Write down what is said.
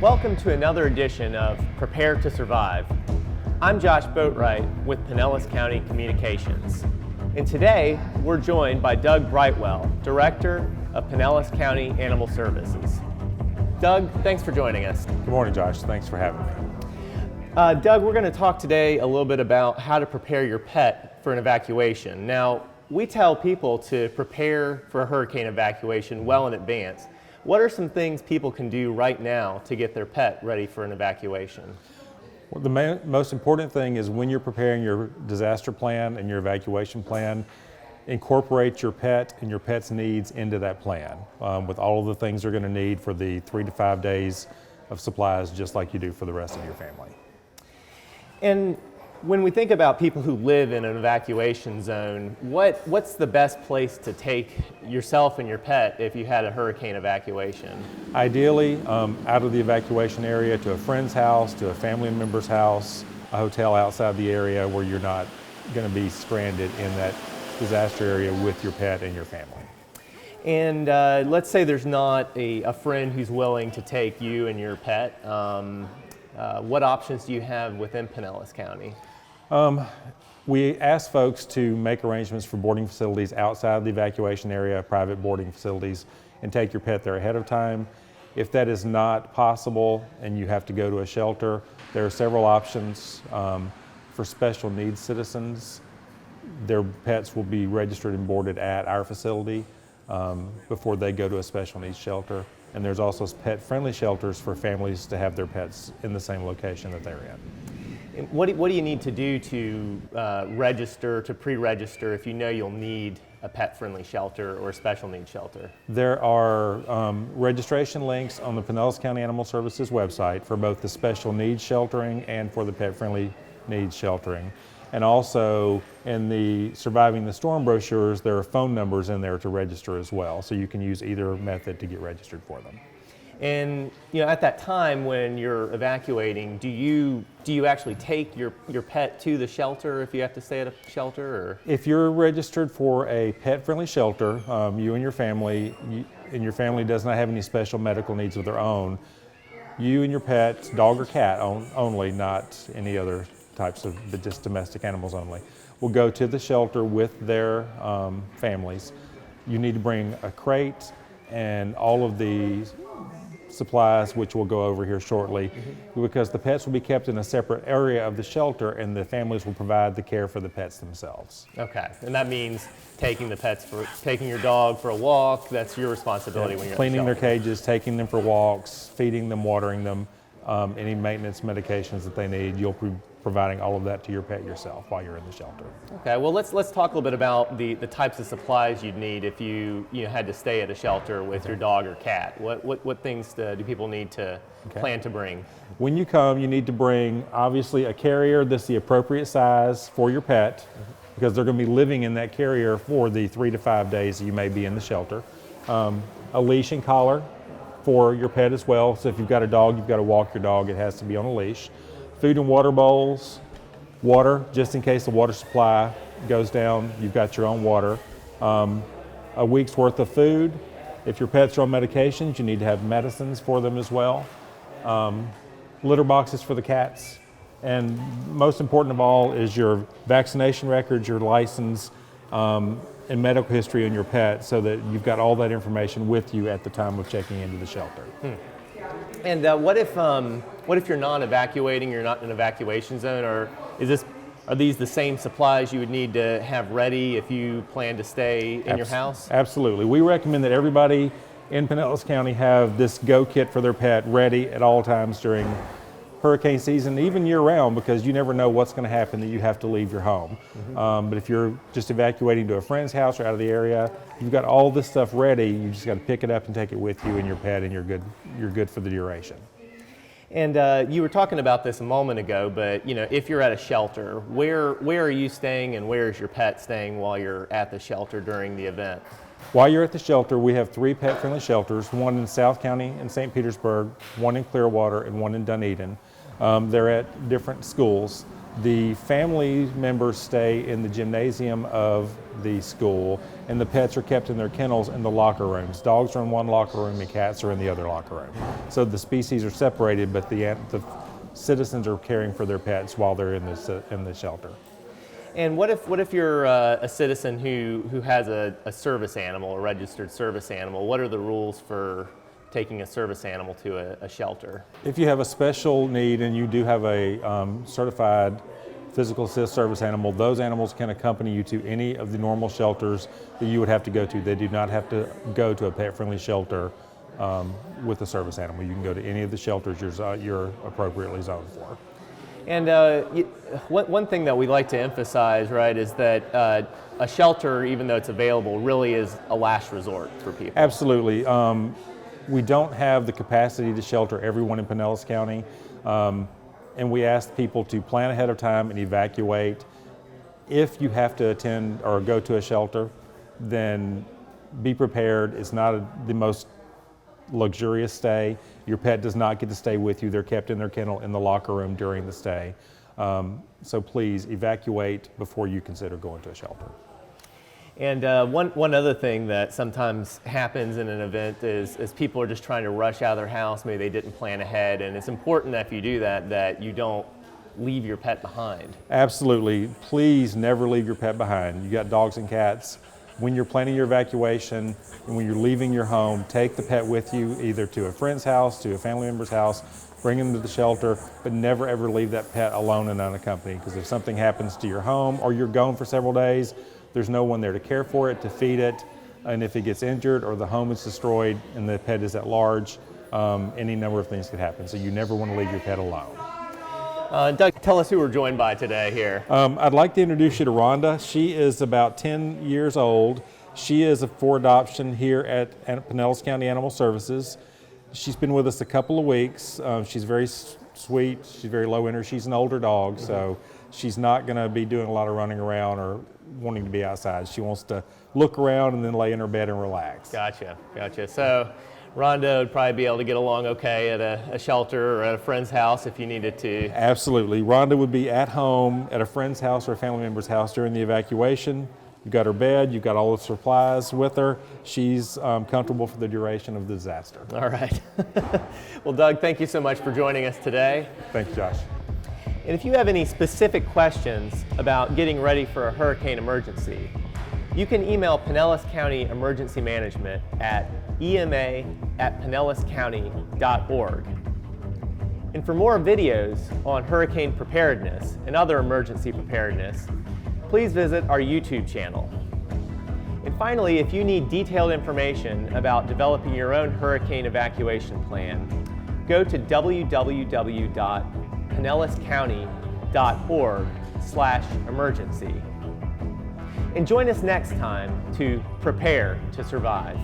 Welcome to another edition of Prepare to Survive. I'm Josh Boatwright with Pinellas County Communications. And today, we're joined by Doug Brightwell, Director of Pinellas County Animal Services. Doug, thanks for joining us. Good morning, Josh. Thanks for having me. Doug, we're going to talk today a little bit about how to prepare your pet for an evacuation. Now, we tell people to prepare for a hurricane evacuation well in advance. What are some things people can do right now to get their pet ready for an evacuation? Well, the most important thing is when you're preparing your disaster plan and your evacuation plan, incorporate your pet and your pet's needs into that plan with all of the things they're going to need for the 3 to 5 days of supplies, just like you do for the rest of your family. And when we think about people who live in an evacuation zone, what's the best place to take yourself and your pet if you had a hurricane evacuation? Ideally, out of the evacuation area to a friend's house, to a family member's house, a hotel outside the area where you're not going to be stranded in that disaster area with your pet and your family. And let's say there's not a friend who's willing to take you and your pet. What options do you have within Pinellas County? We ask folks to make arrangements for boarding facilities outside the evacuation area, private boarding facilities, and take your pet there ahead of time. If that is not possible and you have to go to a shelter, there are several options for special needs citizens. Their pets will be registered and boarded at our facility before they go to a special needs shelter. And there's also pet-friendly shelters for families to have their pets in the same location that they're in. And what do you need to do to register, to pre-register if you know you'll need a pet-friendly shelter or a special needs shelter? There are registration links on the Pinellas County Animal Services website for both the special needs sheltering and for the pet-friendly needs sheltering. And also in the Surviving the Storm brochures, there are phone numbers in there to register as well. So you can use either method to get registered for them. And at that time when you're evacuating, do you actually take your pet to the shelter if you have to stay at a shelter? Or? If you're registered for a pet-friendly shelter, you and your family does not have any special medical needs of their own, you and your pet, dog or cat only, not any other types of, but just domestic animals only, will go to the shelter with their families. You need to bring a crate and all of the supplies, which we'll go over here shortly, because the pets will be kept in a separate area of the shelter and the families will provide the care for the pets themselves. Okay, and that means taking your dog for a walk. That's your responsibility when you're cleaning at the their shelter. cages, taking them for walks, feeding them, watering them, any maintenance medications that they need. You'll be providing all of that to your pet yourself while you're in the shelter. Okay, well let's talk a little bit about the types of supplies you'd need if you had to stay at a shelter with your dog or cat. What things do people need to plan to bring? When you come, you need to bring obviously a carrier that's the appropriate size for your pet, because they're going to be living in that carrier for the 3 to 5 days that you may be in the shelter. A leash and collar for your pet as well. So if you've got a dog, you've got to walk your dog, it has to be on a leash. Food and water bowls, water, just in case the water supply goes down, you've got your own water. A week's worth of food. If your pets are on medications, you need to have medicines for them as well. Litter boxes for the cats. And most important of all is your vaccination records, your license, and medical history on your pet, so that you've got all that information with you at the time of checking into the shelter. And what if you're not evacuating, you're not in an evacuation zone, or are these the same supplies you would need to have ready if you plan to stay in your house? Absolutely. We recommend that everybody in Pinellas County have this Go Kit for their pet ready at all times during hurricane season, even year-round, because you never know what's going to happen that you have to leave your home. But if you're just evacuating to a friend's house or out of the area, you've got all this stuff ready. You just got to pick it up and take it with you and your pet, and you're good for the duration. And you were talking about this a moment ago, but if you're at a shelter, where are you staying and where is your pet staying while you're at the shelter during the event? While you're at the shelter, we have 3 pet-friendly shelters, one in South County and St. Petersburg, one in Clearwater, and one in Dunedin. They're at different schools. The family members stay in the gymnasium of the school, and the pets are kept in their kennels in the locker rooms. Dogs are in one locker room and cats are in the other locker room. So the species are separated, but the citizens are caring for their pets while they're in the shelter. And what if you're a citizen who has a service animal, a registered service animal? What are the rules for taking a service animal to a shelter? If you have a special need and you do have a certified physical assist service animal, those animals can accompany you to any of the normal shelters that you would have to go to. They do not have to go to a pet-friendly shelter with a service animal. You can go to any of the shelters you're appropriately zoned for. And one thing that we like to emphasize, right, is that a shelter, even though it's available, really is a last resort for people. Absolutely. We don't have the capacity to shelter everyone in Pinellas County, and we ask people to plan ahead of time and evacuate. If you have to attend or go to a shelter, then be prepared. It's not the most luxurious stay. Your pet does not get to stay with you. They're kept in their kennel in the locker room during the stay. So please evacuate before you consider going to a shelter. And one other thing that sometimes happens in an event is people are just trying to rush out of their house. Maybe they didn't plan ahead, and it's important that if you do that you don't leave your pet behind. Absolutely. Please never leave your pet behind. You got dogs and cats. When you're planning your evacuation and when you're leaving your home, take the pet with you either to a friend's house, to a family member's house, bring them to the shelter, but never ever leave that pet alone and unaccompanied, because if something happens to your home or you're gone for several days, there's no one there to care for it, to feed it, and if it gets injured or the home is destroyed and the pet is at large, any number of things could happen. So you never want to leave your pet alone. Doug, tell us who we're joined by today here. I'd like to introduce you to Rhonda. She is about 10 years old. She is for adoption here at Pinellas County Animal Services. She's been with us a couple of weeks. She's very sweet. She's very low energy. She's an older dog, so she's not going to be doing a lot of running around or wanting to be outside. She wants to look around and then lay in her bed and relax. Gotcha. So Rhonda would probably be able to get along okay at a shelter or at a friend's house if you needed to. Absolutely. Rhonda would be at home at a friend's house or a family member's house during the evacuation. You've got her bed, you've got all the supplies with her. She's comfortable for the duration of the disaster. All right. Well, Doug, thank you so much for joining us today. Thanks, Josh. And if you have any specific questions about getting ready for a hurricane emergency, you can email Pinellas County Emergency Management at ema@pinellascounty.org. And for more videos on hurricane preparedness and other emergency preparedness, please visit our YouTube channel. And finally, if you need detailed information about developing your own hurricane evacuation plan, go to www.pinellascounty.org/emergency. And join us next time to prepare to survive.